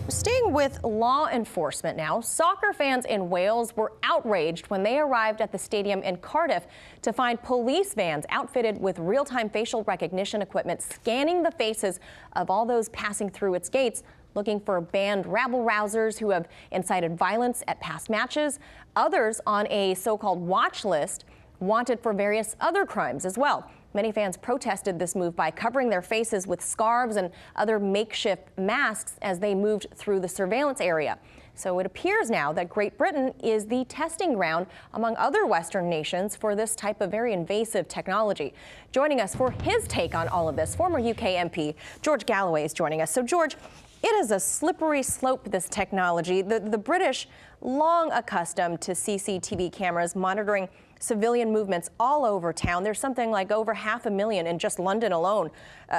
Staying with law enforcement now, soccer fans in Wales were outraged when they arrived at the stadium in Cardiff to find police vans outfitted with real-time facial recognition equipment scanning the faces of all those passing through its gates, looking for banned rabble-rousers who have incited violence at past matches, others on a so-called watch list wanted for various other crimes as well. Many fans protested this move by covering their faces with scarves and other makeshift masks as they moved through the surveillance area. So it appears now that Great Britain is the testing ground among other Western nations for this type of very invasive technology. Joining us for his take on all of this, former UK MP George Galloway is joining us. So George, it is a slippery slope, this technology. The British, long accustomed to CCTV cameras monitoring civilian movements all over town. There's something like over 500,000 in just London alone.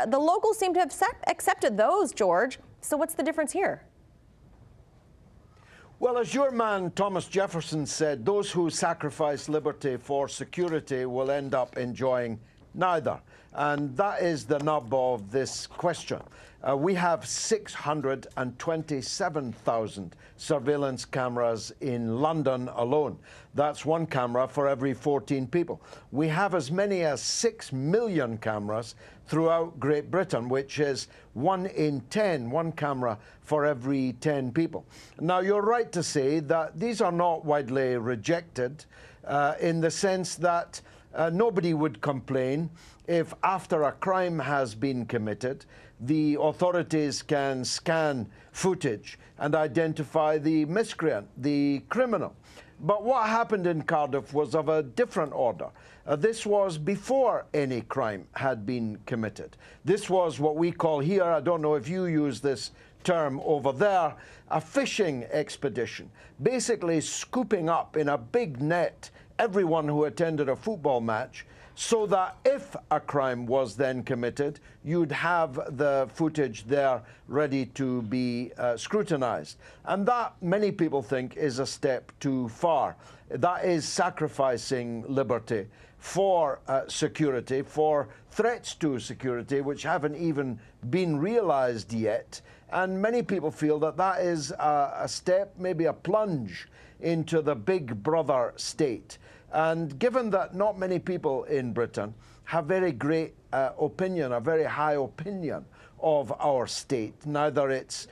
The locals seem to have accepted those, George. So what's the difference here? Well, as your man Thomas Jefferson said, those who sacrifice liberty for security will end up enjoying neither. And that is the nub of this question. We have 627,000 surveillance cameras in London alone. That's one camera for every 14 people. We have as many as 6 million cameras throughout Great Britain, which is 1 in 10, one camera for every 10 people. Now, you're right to say that these are not widely rejected in the sense that nobody would complain if after a crime has been committed, the authorities can scan footage and identify the miscreant, the criminal. But what happened in Cardiff was of a different order. This was before any crime had been committed. This was what we call here, I don't know if you use this term over there, a fishing expedition, basically scooping up in a big net everyone who attended a football match, so that if a crime was then committed, you'd have the footage there ready to be scrutinized. And that, many people think, is a step too far. That is sacrificing liberty for security, for threats to security, which haven't even been realized yet. And many people feel that that is a step, maybe a plunge into the big brother state. And given that not many people in Britain have very great opinion, a very high opinion of our state, neither its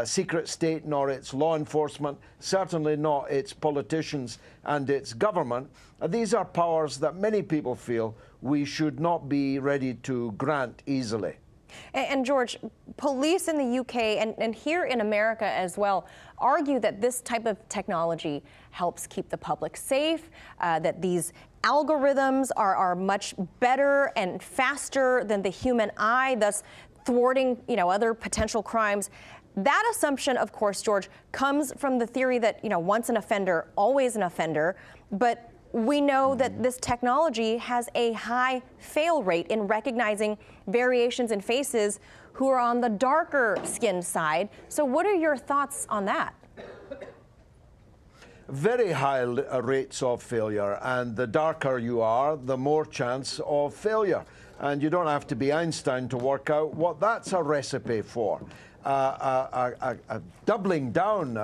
secret state nor its law enforcement, certainly not its politicians and its government, these are powers that many people feel we should not be ready to grant easily. And George, police in the UK and here in America as well argue that this type of technology helps keep the public safe, that these algorithms are much better and faster than the human eye, thus thwarting, other potential crimes. That assumption, of course, George, comes from the theory that, once an offender, always an offender. But we know that this technology has a high fail rate in recognizing variations in faces who are on the darker skinned side. So what are your thoughts on that? Very high rates of failure, and the darker you are, the more chance of failure. And you don't have to be Einstein to work out what that's a recipe for. A doubling down,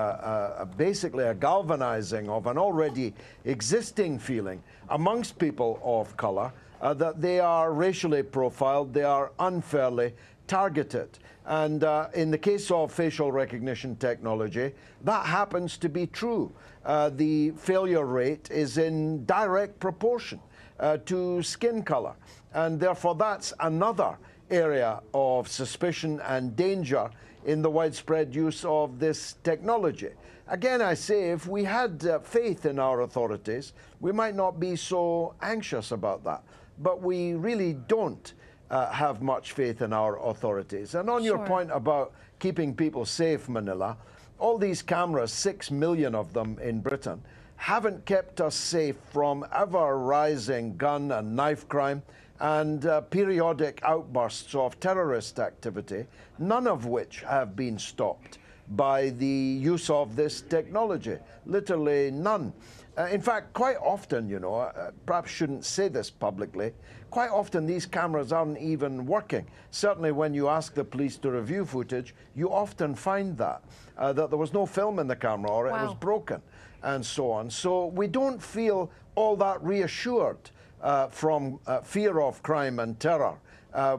basically a galvanizing of an already existing feeling amongst people of color that they are racially profiled, they are unfairly targeted. And in the case of facial recognition technology, that happens to be true. The failure rate is in direct proportion to skin color. And therefore, that's another area of suspicion and danger in the widespread use of this technology. Again, I say, if we had faith in our authorities, we might not be so anxious about that. But we really don't have much faith in our authorities. And on your point about keeping people safe, Manila, all these cameras, 6 million of them in Britain, haven't kept us safe from ever-rising gun and knife crime and periodic outbursts of terrorist activity, none of which have been stopped by the use of this technology, literally none. In fact, quite often, you know, perhaps shouldn't say this publicly, quite often these cameras aren't even working. Certainly when you ask the police to review footage, you often find that there was no film in the camera, or it was broken, and so on. So we don't feel all that reassured from fear of crime and terror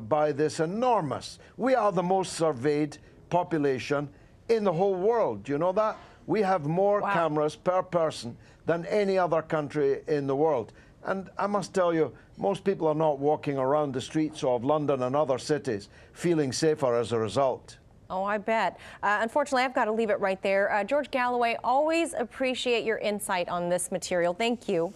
by this enormous. We are the most surveyed population in the whole world. Do you know that? We have more cameras per person than any other country in the world. And I must tell you, most people are not walking around the streets of London and other cities feeling safer as a result. Oh, I bet. Unfortunately, I've got to leave it right there. George Galloway, always appreciate your insight on this material. Thank you.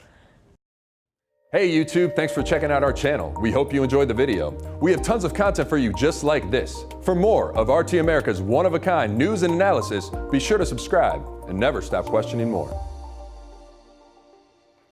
Hey YouTube, thanks for checking out our channel. We hope you enjoyed the video. We have tons of content for you just like this. For more of RT America's one-of-a-kind news and analysis, be sure to subscribe and never stop questioning more.